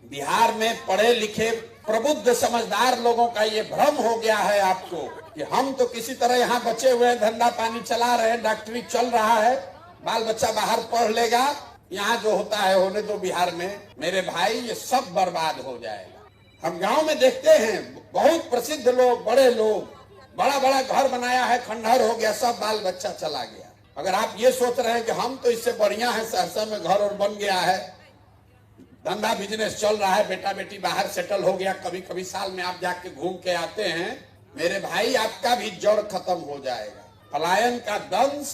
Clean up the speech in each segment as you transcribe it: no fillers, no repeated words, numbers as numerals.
बिहार में पढ़े लिखे प्रबुद्ध समझदार लोगों का ये भ्रम हो गया है आपको कि हम तो किसी तरह यहाँ बचे हुए धंधा पानी चला रहे हैं, डॉक्टरी चल रहा है, बाल बच्चा बाहर पढ़ लेगा, यहाँ जो होता है होने दो बिहार में। मेरे भाई ये सब बर्बाद हो जाएगा। हम गांव में देखते हैं बहुत प्रसिद्ध लोग, बड़े लोग, बड़ा बड़ा घर बनाया है, खंडहर हो गया, सब बाल बच्चा चला गया। अगर आप ये सोच रहे हैं कि हम तो इससे बढ़िया है, सहरसा में घर और बन गया है, धंधा बिजनेस चल रहा है, बेटा बेटी बाहर सेटल हो गया, कभी कभी साल में आप जाके घूम के आते हैं, मेरे भाई आपका भी जड़ खत्म हो जाएगा। पलायन का दंश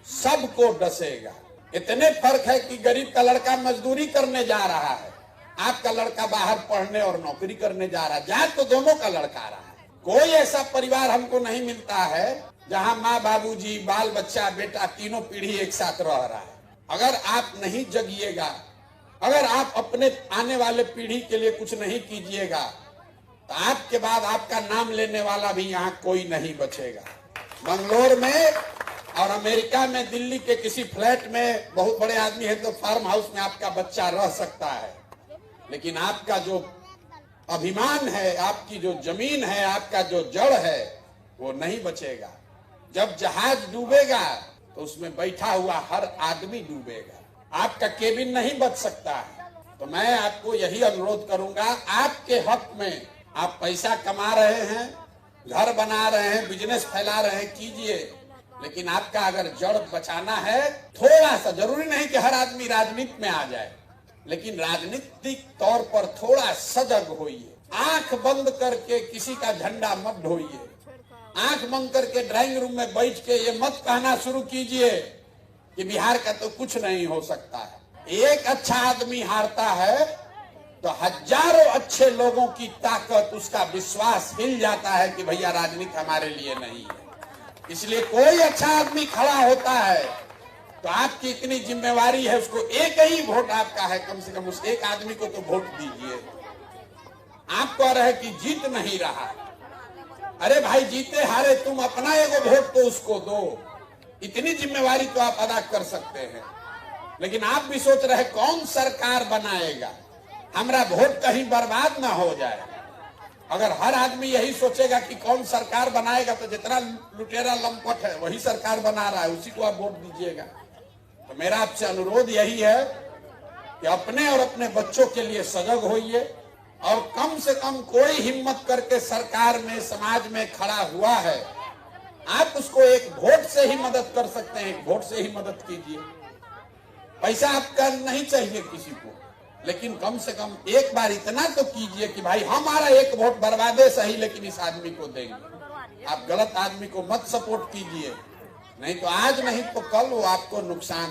सबको डसेगा। इतने फर्क है कि गरीब का लड़का मजदूरी करने जा रहा है, आपका लड़का बाहर पढ़ने और नौकरी करने जा रहा है, जहाँ तो दोनों का लड़का आ रहा है। कोई ऐसा परिवार हमको नहीं मिलता है जहाँ माँ बाबूजी, बाल बच्चा, बेटा तीनों पीढ़ी एक साथ रह रहा है। अगर आप नहीं जगिएगा, अगर आप अपने आने वाले पीढ़ी के लिए कुछ नहीं कीजिएगा, तो आपके बाद आपका नाम लेने वाला भी यहाँ कोई नहीं बचेगा। बंगलोर में और अमेरिका में, दिल्ली के किसी फ्लैट में बहुत बड़े आदमी है तो फार्म हाउस में आपका बच्चा रह सकता है, लेकिन आपका जो अभिमान है, आपकी जो जमीन है, आपका जो जड़ है, वो नहीं बचेगा। जब जहाज डूबेगा तो उसमें बैठा हुआ हर आदमी डूबेगा, आपका केबिन नहीं बच सकता है। तो मैं आपको यही अनुरोध करूंगा, आपके हक में आप पैसा कमा रहे हैं, घर बना रहे हैं, बिजनेस फैला रहे हैं, कीजिए, लेकिन आपका अगर जड़ बचाना है, थोड़ा सा, जरूरी नहीं कि हर आदमी राजनीति में आ जाए, लेकिन राजनीतिक तौर पर थोड़ा सजग होइए। आंख बंद करके किसी का झंडा मत ढोइए, आंख बंद करके ड्राइंग रूम में बैठ के ये मत कहना शुरू कीजिए कि बिहार का तो कुछ नहीं हो सकता है। एक अच्छा आदमी हारता है तो हजारों अच्छे लोगों की ताकत, उसका विश्वास हिल जाता है कि भैया राजनीति हमारे लिए नहीं है। इसलिए कोई अच्छा आदमी खड़ा होता है तो आपकी इतनी जिम्मेवारी है, उसको एक ही वोट आपका है, कम से कम उस एक आदमी को तो वोट दीजिए। आप कह रहे कि जीत नहीं रहा, अरे भाई जीते हारे तुम अपना एगो वोट तो उसको दो, इतनी जिम्मेवारी तो आप अदा कर सकते हैं। लेकिन आप भी सोच रहे कौन सरकार बनाएगा, हमारा वोट कहीं बर्बाद ना हो जाए। अगर हर आदमी यही सोचेगा कि कौन सरकार बनाएगा, तो जितना लुटेरा लंपट है वही सरकार बना रहा है, उसी को आप वोट दीजिएगा। तो मेरा आपसे अनुरोध यही है कि अपने और अपने बच्चों के लिए सजग होइए, और कम से कम कोई हिम्मत करके सरकार में, समाज में खड़ा हुआ है, आप उसको एक वोट से ही मदद कर सकते हैं, एक वोट से ही मदद कीजिए। पैसा आपका नहीं चाहिए किसी को, लेकिन कम से कम एक बार इतना तो कीजिए कि भाई हमारा एक वोट बर्बादे सही, लेकिन इस आदमी को देंगे। आप गलत आदमी को मत सपोर्ट कीजिए, नहीं तो आज नहीं तो कल वो आपको नुकसान